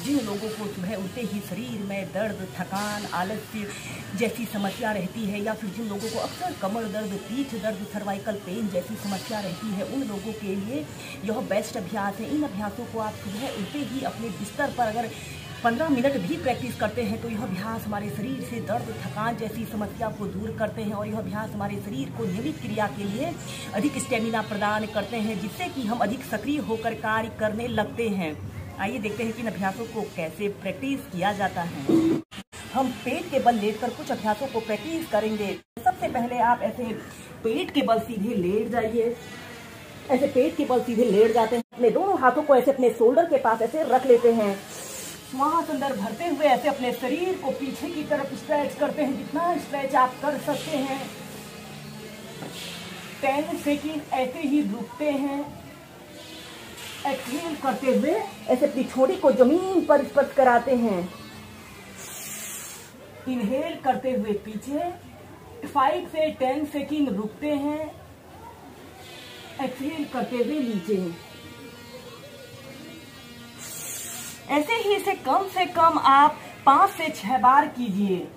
जिन लोगों को सुबह उठते ही शरीर में दर्द, थकान, आलस्य जैसी समस्या रहती है, या फिर जिन लोगों को अक्सर कमर दर्द, पीठ दर्द, सर्वाइकल पेन जैसी समस्या रहती है, उन लोगों के लिए यह बेस्ट अभ्यास है। इन अभ्यासों को आप सुबह उठते ही अपने बिस्तर पर अगर 15 मिनट भी प्रैक्टिस करते हैं तो यह अभ्यास हमारे शरीर से दर्द, थकान जैसी समस्या को दूर करते हैं, और यह अभ्यास हमारे शरीर को नियमित क्रिया के लिए अधिक स्टेमिना प्रदान करते हैं, जिससे कि हम अधिक सक्रिय होकर कार्य करने लगते हैं। आइए देखते हैं कि इन अभ्यासों को कैसे प्रैक्टिस किया जाता है। हम पेट के बल लेटकर कुछ अभ्यासों को प्रैक्टिस करेंगे। सबसे पहले आप ऐसे पेट के बल सीधे लेट जाइए। ऐसे पेट के बल सीधे लेट जाते हैं, अपने दोनों हाथों को ऐसे अपने शोल्डर के पास ऐसे रख लेते हैं। श्वास अंदर भरते हुए ऐसे अपने शरीर को पीछे की तरफ स्ट्रेच करते हैं, जितना स्ट्रेच आप कर सकते हैं। 10 सेकंड ऐसे ही रुकते हैं। एक्सहेल करते हुए ऐसे अपनी ठोड़ी को जमीन पर स्पर्श कराते हैं। इनहेल करते हुए पीछे 5 से 10 सेकंड रुकते हैं। एक्सहेल करते हुए नीचे। ऐसे ही इसे कम से कम आप 5 से 6 बार कीजिए।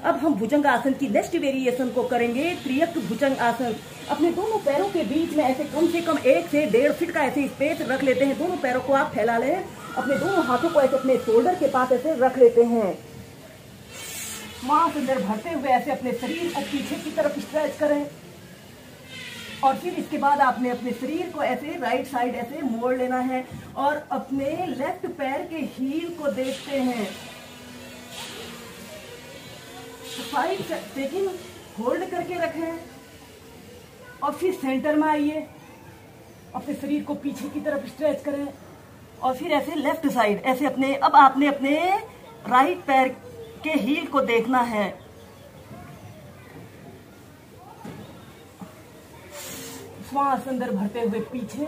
अब हम भुजंग आसन की नेक्स्ट वेरिएशन को करेंगे, त्रियक भुजंग आसन। अपने दोनों पैरों के बीच में ऐसे कम से कम 1 से 1.5 फीट का ऐसे स्पेस रख लेते हैं। दोनों पैरों को आप फैला लें, अपने दोनों हाथों को ऐसे अपने शोल्डर के पास ऐसे रख लेते हैं। सांस अंदर भरते हुए ऐसे अपने शरीर को पीछे की तरफ स्ट्रेच करें, और फिर इसके बाद आपने अपने शरीर को ऐसे राइट साइड ऐसे मोड़ लेना है, और अपने लेफ्ट पैर के हील को देखते हैं। 5 सेकंड होल्ड करके रखें, और फिर सेंटर में आइए, अपने शरीर को पीछे की तरफ स्ट्रेच करें, और फिर ऐसे लेफ्ट साइड ऐसे अपने, अब आपने अपने राइट पैर के हील को देखना है। श्वास अंदर भरते हुए पीछे,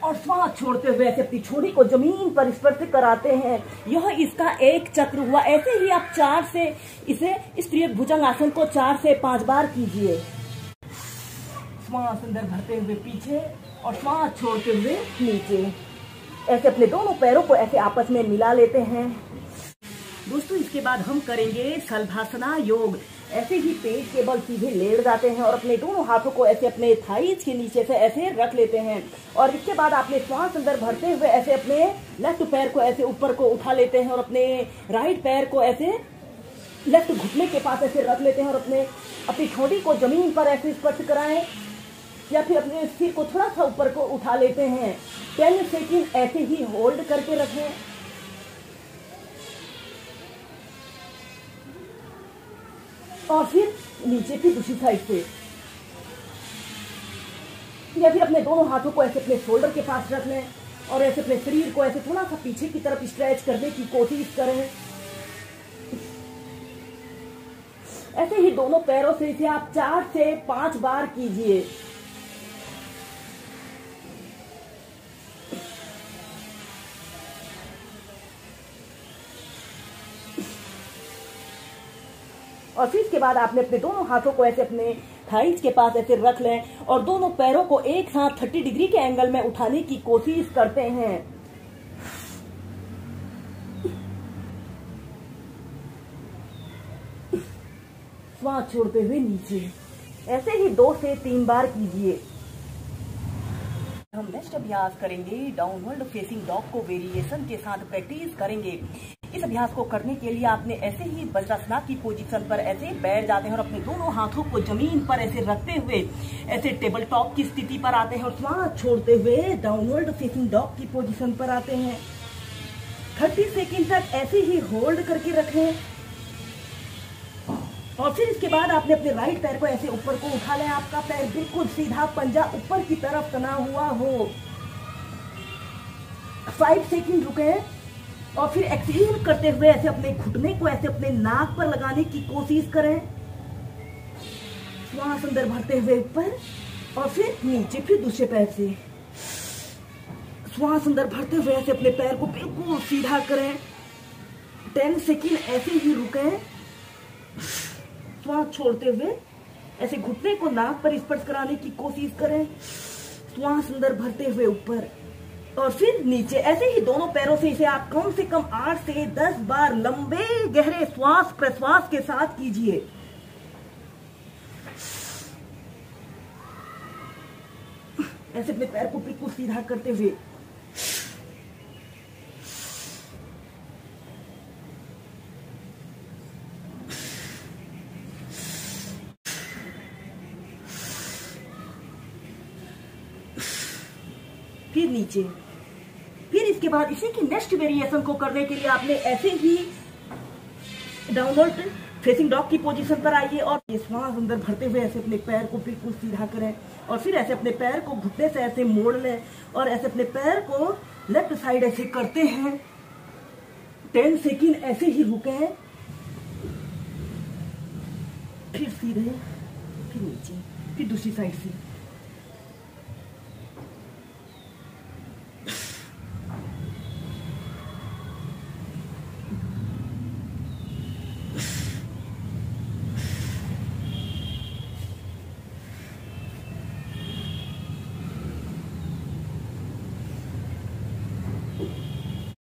और श्वास छोड़ते हुए ऐसे अपनी छोड़ी को जमीन पर स्पर्श कराते हैं। यह इसका एक चक्र हुआ। ऐसे ही आप 4 से इस त्रियक भुजंग आसन को 4 से 5 बार कीजिए। श्वास अंदर भरते हुए पीछे, और श्वास छोड़ते हुए नीचे। ऐसे अपने दोनों पैरों को ऐसे आपस में मिला लेते हैं। दोस्तों, इसके बाद हम करेंगे शलभासना योग। ऐसे ही पेट के बल सीधे लेट जाते हैं, और अपने दोनों हाथों को ऐसे अपने थाइज के नीचे से ऐसे रख लेते हैं, और इसके बाद आपने श्वास अंदर भरते हुए ऐसे अपने लेफ्ट पैर को ऐसे ऊपर को उठा लेते हैं, और अपने राइट पैर को ऐसे लेफ्ट घुटने के पास ऐसे रख लेते हैं, और अपनी ठोड़ी को जमीन पर ऐसे स्पर्श कराएं, या फिर अपने सिर को थोड़ा सा ऊपर को उठा लेते हैं। 10 सेकंड ऐसे ही होल्ड करके रखें, और फिर नीचे की दूसरी साइड से, या फिर अपने दोनों हाथों को ऐसे अपने शोल्डर के पास रख लें, और ऐसे अपने शरीर को ऐसे थोड़ा सा पीछे की तरफ स्ट्रेच करने की कोशिश करें। ऐसे ही दोनों पैरों से इसे आप 4 से 5 बार कीजिए। और फिर इसके बाद आपने अपने दोनों हाथों को ऐसे अपने थाइज के पास ऐसे रख लें, और दोनों पैरों को एक साथ 30 डिग्री के एंगल में उठाने की कोशिश करते हैं। श्वास छोड़ते हुए नीचे। ऐसे ही 2 से 3 बार कीजिए। हम नेक्स्ट अभ्यास करेंगे डाउनवर्ड फेसिंग डॉग को वेरिएशन के साथ प्रैक्टिस करेंगे। इस अभ्यास को करने के लिए आपने ऐसे ही वज्रासन की पोजीशन पर ऐसे बैठ जाते हैं, और अपने दोनों हाथों को जमीन पर ऐसे रखते हुए ऐसे टेबल टॉप की स्थिति पर आते हैं, और श्वास छोड़ते हुए डाउनवर्ड फेसिंग डॉग की पोजीशन पर आते हैं। 30 सेकंड तक ऐसे ही होल्ड करके रखें, और फिर इसके बाद आपने अपने राइट पैर को ऐसे ऊपर को उठा लें। आपका पैर बिल्कुल सीधा, पंजा ऊपर की तरफ तना हुआ हो। 5 सेकंड रुके, और फिर एक्सहेल करते हुए ऐसे अपने घुटने को ऐसे अपने नाक पर लगाने की कोशिश करें। श्वास अंदर भरते हुए ऊपर, और फिर नीचे, फिर दूसरे पैर से श्वास अंदर भरते हुए ऐसे अपने पैर को बिल्कुल सीधा करें। 10 सेकंड ऐसे ही रुकें। श्वास छोड़ते हुए ऐसे घुटने को नाक पर स्पर्श कराने की कोशिश करें। श्वास अंदर भरते हुए ऊपर और फिर नीचे। ऐसे ही दोनों पैरों से इसे आप कम से कम 8 से 10 बार लंबे गहरे श्वास प्रश्वास के साथ कीजिए। ऐसे अपने पैर को बिल्कुल सीधा करते हुए फिर नीचे। फिर इसके बाद इसी की नेक्स्ट वेरिएशन को करने के लिए आपने ऐसे ही डाउनवर्ड फेसिंग डॉग की पोजीशन पर आइए और ये श्वास अंदर भरते हुए ऐसे अपने पैर को बिल्कुल सीधा करें और फिर ऐसे अपने पैर को घुटने से ऐसे मोड़ लें और ऐसे अपने पैर को लेफ्ट साइड ऐसे करते हैं। 10 सेकंड ऐसे ही रुके, फिर सीधे, फिर नीचे, फिर दूसरी साइड से।